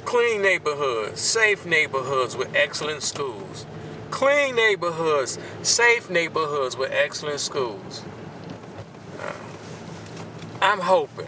Clean neighborhoods, safe neighborhoods with excellent schools. Clean neighborhoods, safe neighborhoods with excellent schools. I'm hoping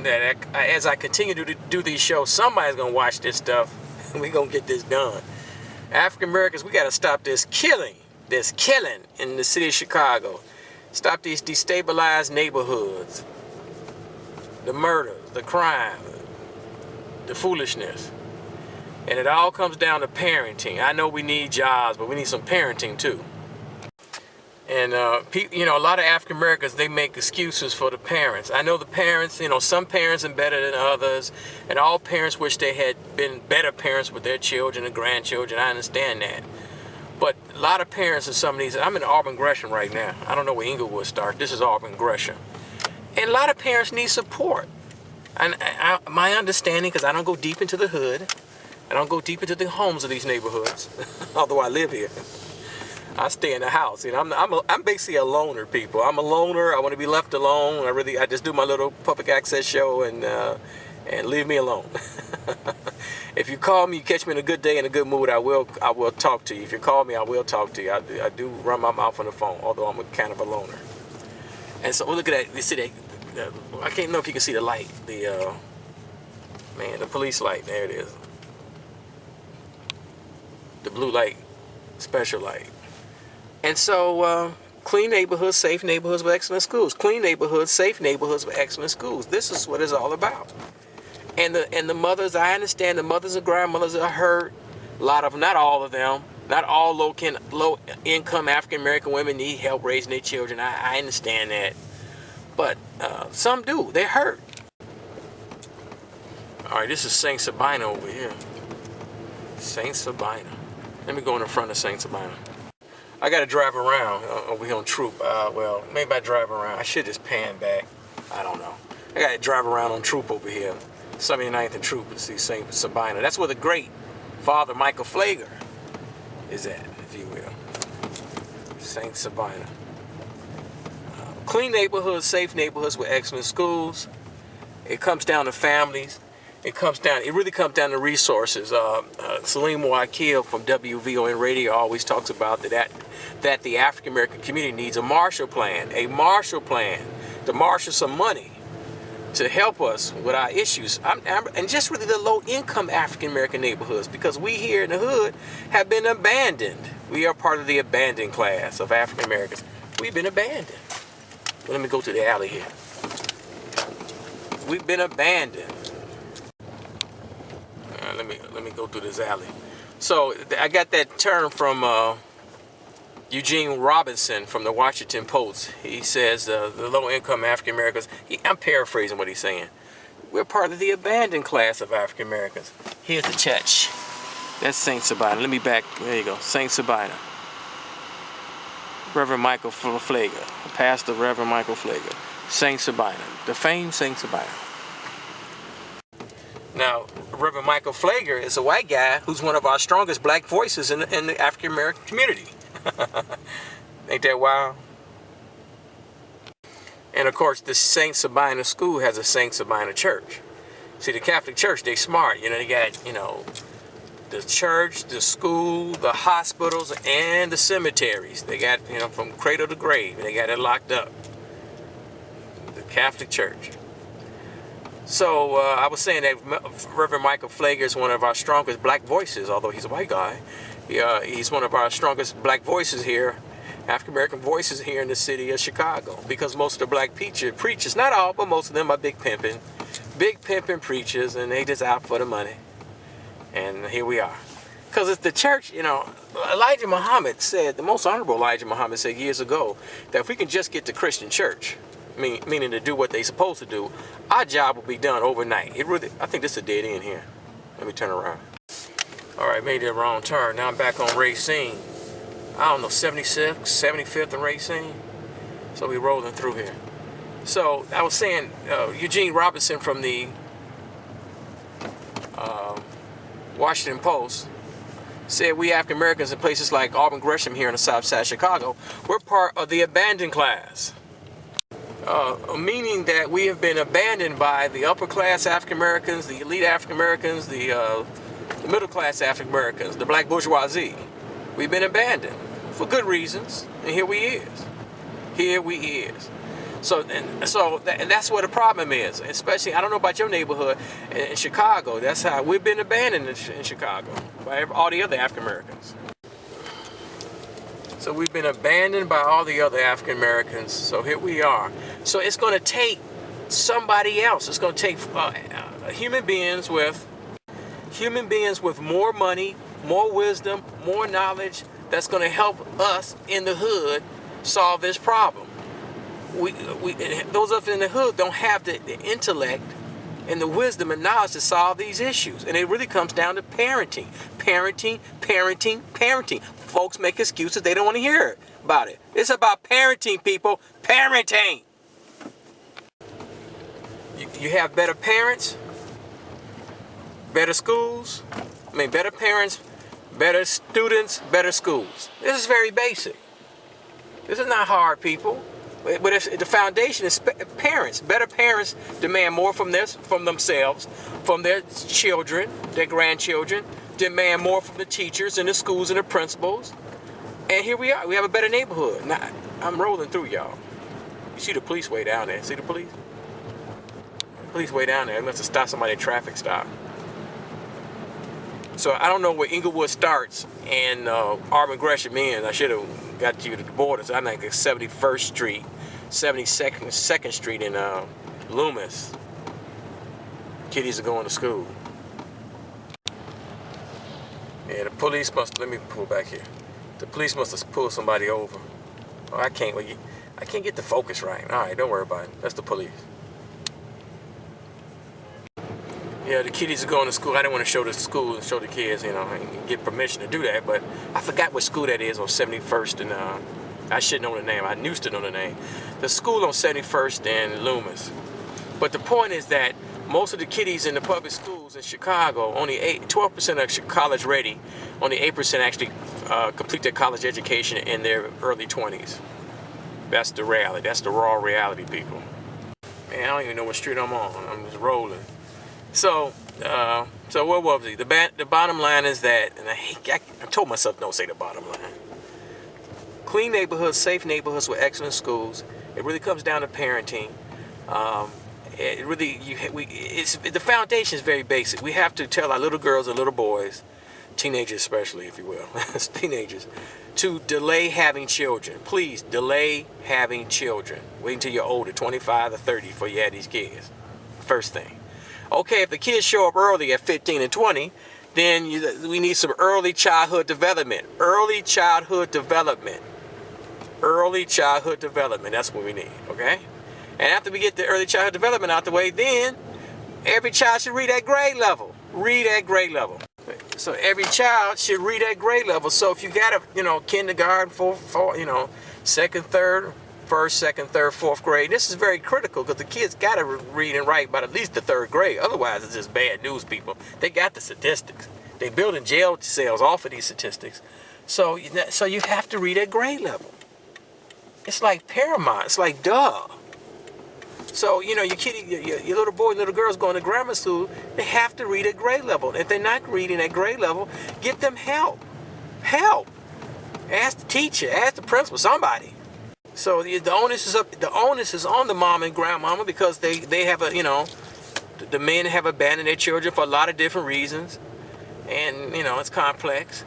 that as I continue to do these shows, somebody's going to watch this stuff and we're going to get this done. African Americans, we got to stop this killing in the city of Chicago. Stop these destabilized neighborhoods, the murders, the crime, the foolishness. And it all comes down to parenting. I know we need jobs, but we need some parenting too. And a lot of African Americans, they make excuses for the parents. I know the parents, some parents are better than others, and all parents wish they had been better parents with their children and grandchildren. I understand that. But a lot of parents in some of these, I'm in Auburn Gresham right now. I don't know where Inglewood starts. This is Auburn Gresham. And a lot of parents need support. And my understanding, because I don't go deep into the hood, I don't go deep into the homes of these neighborhoods, although I live here. I stay in the house. I'm basically a loner, people. I'm a loner. I want to be left alone. I just do my little public access show and leave me alone. If you call me, you catch me in a good day, in a good mood, I will talk to you. If you call me, I will talk to you. I do run my mouth on the phone, although I'm kind of a loner. And so look at that. You see that? I can't know if you can see the light. The police light. There it is. The blue light, special light. And so, clean neighborhoods, safe neighborhoods with excellent schools. Clean neighborhoods, safe neighborhoods with excellent schools. This is what it's all about. And the mothers, I understand the mothers and grandmothers are hurt. A lot of them, not all of them. Not all low-income African-American women need help raising their children. I understand that. But some do. They're hurt. All right, this is St. Sabina over here. St. Sabina. Let me go in the front of St. Sabina. I got to drive around over here on Troop. Maybe I drive around. I should just pan back. I don't know. I got to drive around on Troop over here. 79th and Troop to see St. Sabina. That's where the great Father Michael Pfleger is at, if you will. St. Sabina. Clean neighborhoods, safe neighborhoods with excellent schools. It comes down to families. It really comes down to resources. Salim Wakil from WVON Radio always talks about that the African American community needs a Marshall Plan to marshal some money to help us with our issues. And just really the low-income African American neighborhoods, because we here in the hood have been abandoned. We are part of the abandoned class of African Americans. We've been abandoned. Let me go to the alley here. We've been abandoned. Let me go through this alley. So I got that term from Eugene Robinson from the Washington Post. He says the low-income African Americans. I'm paraphrasing what he's saying. We're part of the abandoned class of African Americans. Here's the church. That's St. Sabina. Let me back. There you go. St. Sabina. Reverend Michael Pfleger, Pastor Reverend Michael Pfleger. St. Sabina. The famed St. Sabina. Now, Reverend Michael Pfleger is a white guy who's one of our strongest black voices in the African American community. Ain't that wild? And of course, the St. Sabina School has a St. Sabina Church. See, the Catholic Church, they smart. They got, the church, the school, the hospitals, and the cemeteries. They got, from cradle to grave. They got it locked up. The Catholic Church. So I was saying that Reverend Michael Pfleger is one of our strongest black voices, although he's a white guy. He's one of our strongest black voices here, African American voices here in the city of Chicago, because most of the black preachers, not all, but most of them are big pimping preachers, and they just out for the money. And here we are. Because it's the church, Elijah Muhammad said, the most honorable Elijah Muhammad said years ago, that if we can just get the Christian church, meaning to do what they're supposed to do, our job will be done overnight. I think this is a dead end here. Let me turn around. All right, made that wrong turn. Now I'm back on Racine. I don't know, 76th, 75th and Racine. So we rolling through here. So I was saying, Eugene Robinson from the Washington Post said we African Americans in places like Auburn Gresham here in the South Side of Chicago, we're part of the abandoned class. meaning that we have been abandoned by the upper class African Americans, the elite African Americans, the middle class African Americans, the black bourgeoisie. We've been abandoned for good reasons, and here we is. Here we is. So that's what the problem is. Especially, I don't know about your neighborhood in Chicago. That's how we've been abandoned in Chicago by all the other African Americans. So we've been abandoned by all the other African Americans. So here we are. So it's going to take somebody else. It's going to take human beings with more money, more wisdom, more knowledge. That's going to help us in the hood solve this problem. Those of us in the hood don't have the intellect and the wisdom and knowledge to solve these issues. And it really comes down to parenting. Parenting. Folks make excuses. They don't want to hear about it. It's about parenting, people. Parenting. You have better parents, better schools. Better parents, better students, better schools. This is very basic. This is not hard, people. But if the foundation is parents, better parents demand more from themselves, from their children, their grandchildren, demand more from the teachers and the schools and the principals. And here we are. We have a better neighborhood. Now, I'm rolling through, y'all. You see the police way down there. See the police? The police way down there. They must have stopped somebody at a traffic stop. So I don't know where Inglewood starts and Auburn Gresham ends. I should have got you to the borders. I think it's 71st Street, 72nd Street in Loomis. Kiddies are going to school. Yeah, the police must. Let me pull back here. The police must have pulled somebody over. Oh, I can't get the focus right. All right, don't worry about it. That's the police. Yeah, the kiddies are going to school. I didn't want to show the school and show the kids, and get permission to do that. But I forgot what school that is on 71st, and I should know the name. I used to know the name. The school on 71st and Loomis. But the point is that most of the kiddies in the public schools in Chicago, only 12% are college ready. Only 8% actually complete their college education in their early 20s. That's the reality. That's the raw reality, people. Man, I don't even know what street I'm on. I'm just rolling. So what was it? The bottom line is that, and I told myself don't say the bottom line. Clean neighborhoods, safe neighborhoods with excellent schools. It really comes down to parenting. The foundation is very basic. We have to tell our little girls and little boys, teenagers especially, if you will, teenagers, to delay having children. Please delay having children. Wait until you're older, 25 or 30, before you have these kids. First thing. Okay, if the kids show up early at 15 and 20, then we need some early childhood development. Early childhood development. That's what we need, okay? And after we get the early childhood development out the way, then every child should read at grade level. So every child should read at grade level. So if you got a, kindergarten, second, third, first, second, third, fourth grade. This is very critical because the kids got to read and write by at least the third grade. Otherwise, it's just bad news, people. They got the statistics. They're building jail cells off of these statistics. So you have to read at grade level. It's like paramount. It's like duh. So, your little boy and little girls going to grammar school, they have to read at grade level. If they're not reading at grade level, get them help. Ask the teacher, ask the principal, somebody. So the onus is on the mom and grandmama because they have the men have abandoned their children for a lot of different reasons, and it's complex.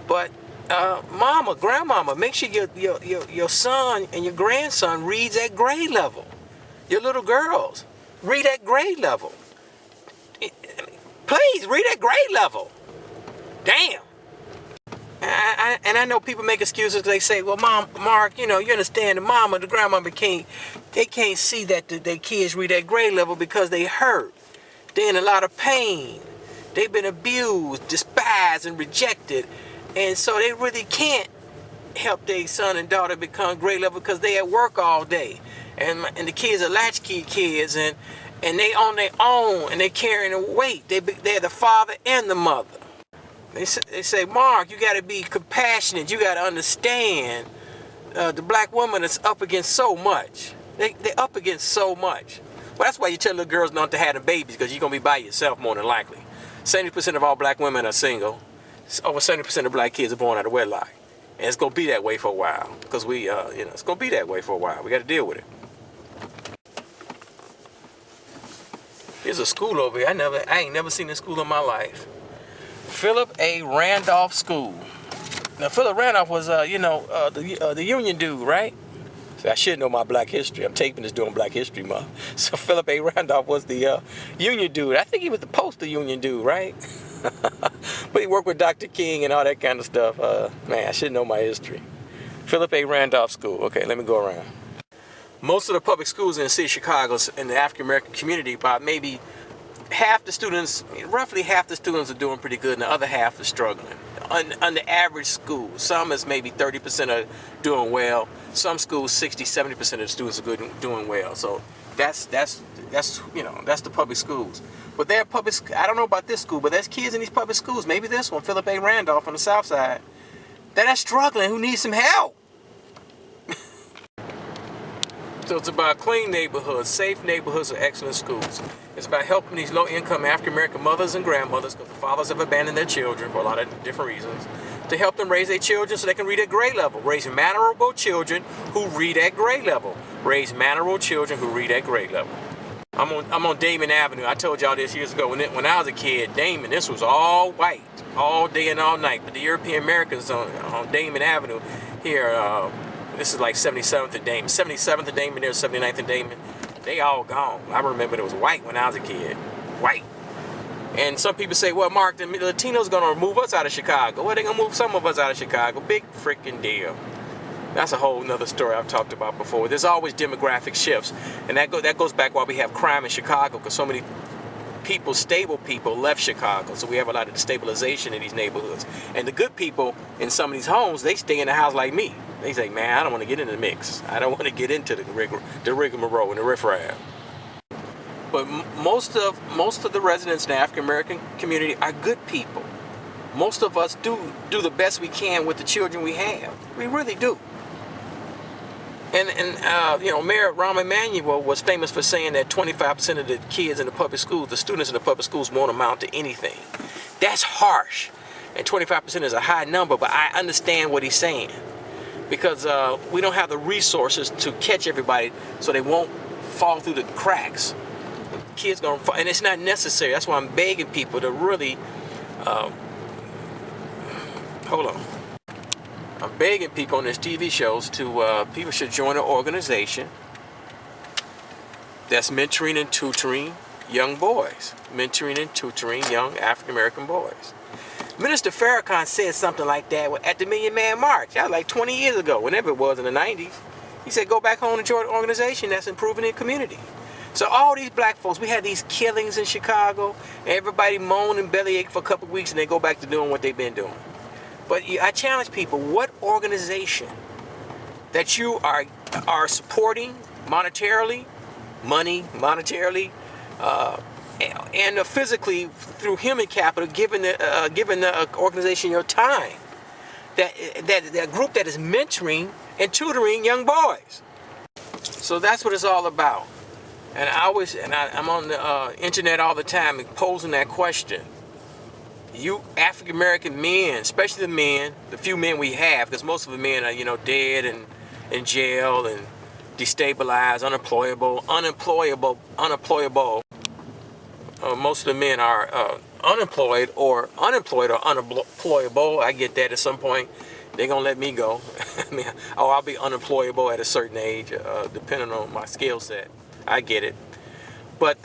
But mama, grandmama, make sure your son and your grandson reads at grade level. Your little girls read at grade level. Please read at grade level. Damn. And I know people make excuses. They say, well, Mark, you understand the mama, the grandmama can't see that their kids read at grade level because they hurt. They're in a lot of pain. They've been abused, despised, and rejected. And so they really can't help their son and daughter become grade level because they at work all day. And the kids are latchkey kids, and they on their own, and they carrying a weight. They're the father and the mother. They say, Mark, you got to be compassionate. You got to understand the black woman is up against so much. They're up against so much. Well, that's why you tell little girls not to have the babies, because you're going to be by yourself more than likely. 70% of all black women are single. Over 70% of black kids are born out of wedlock. And it's going to be that way for a while, because it's going to be that way for a while. We got to deal with it. Here's a school over here. I ain't never seen this school in my life. Philip A. Randolph School. Now, Philip Randolph was, the Union dude, right? So I should know my black history. I'm taping this during Black History Month. So Philip A. Randolph was the Union dude. I think he was the poster Union dude, right? But he worked with Dr. King and all that kind of stuff. Man, I should know my history. Philip A. Randolph School. Okay, let me go around. Most of the public schools in the city of Chicago, in the African American community, about maybe roughly half the students are doing pretty good, and the other half are struggling. On the average school, some is maybe 30% are doing well. Some schools, 60-70% of the students are doing well. So that's the public schools. But they're I don't know about this school, but there's kids in these public schools. Maybe this one, Philip A. Randolph on the South Side, that are struggling, who need some help. So it's about clean neighborhoods, safe neighborhoods, and excellent schools. It's about helping these low-income African-American mothers and grandmothers, because the fathers have abandoned their children for a lot of different reasons, to help them raise their children so they can read at grade level. Raise mannerable children who read at grade level. Raise mannerable children who read at grade level. I'm on Damon Avenue. I told y'all this years ago. When I was a kid, Damon, this was all white, all day and all night. But the European Americans on Damon Avenue here, this is like 77th and Damon. 77th and Damon, there's 79th and Damon. They all gone. I remember it was white when I was a kid. White. And some people say, well, Mark, the Latinos going to move us out of Chicago. Well, they're going to move some of us out of Chicago. Big freaking deal. That's a whole nother story I've talked about before. There's always demographic shifts. And that goes back why we have crime in Chicago, because so many people, stable people, left Chicago. So we have a lot of destabilization in these neighborhoods. And the good people in some of these homes, they stay in the house like me. They say, man, I don't want to get in the mix. I don't want to get into the rigmarole and the riffraff. But most of the residents in the African American community are good people. Most of us do the best we can with the children we have. We really do. And Mayor Rahm Emanuel was famous for saying that 25% of the kids in the public schools, the students in the public schools, won't amount to anything. That's harsh. And 25% is a high number, but I understand what he's saying. Because we don't have the resources to catch everybody so they won't fall through the cracks. The kids gonna fall, and it's not necessary. That's why I'm begging people to really hold on. I'm begging people on these TV shows to people should join an organization that's mentoring and tutoring young boys, mentoring and tutoring young African American boys. Minister Farrakhan said something like that at the Million Man March. That was like 20 years ago, whenever it was in the 90s. He said, go back home and join an organization that's improving the community. So all these black folks, we had these killings in Chicago. Everybody moaned and bellyache for a couple of weeks, and they go back to doing what they've been doing. But I challenge people, what organization that you are supporting monetarily, and physically through human capital, giving the organization your time, that group that is mentoring and tutoring young boys. So that's what it's all about. And I'm on the internet all the time posing that question. You African American men, especially the few men we have, because most of the men are dead and in jail and destabilized, unemployable. Most of the men are unemployed or unemployable. I get that at some point. They're going to let me go. I'll be unemployable at a certain age, depending on my skill set. I get it. But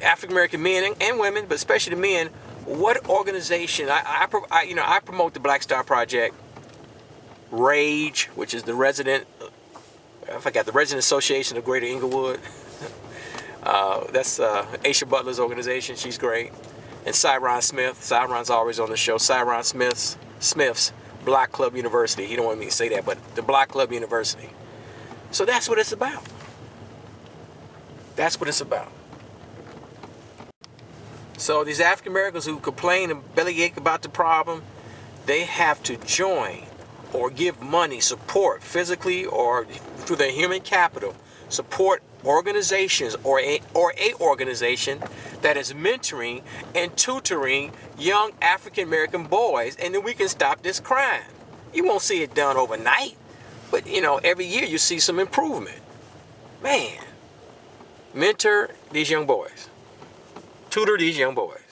African American men and women, but especially the men, what organization? I promote the Black Star Project, RAGE, which is the Resident Association of Greater Inglewood. That's Aisha Butler's organization. She's great. And Cyron Smith. Cyron's always on the show. Cyron Smith's Block Club University. He don't want me to say that, but the Block Club University. So that's what it's about. That's what it's about. So these African Americans who complain and bellyache about the problem, they have to join or give money, support physically or through their human capital, support organizations or a organization that is mentoring and tutoring young African American boys, and then we can stop this crime. You won't see it done overnight, but every year you see some improvement. Man, mentor these young boys, tutor these young boys.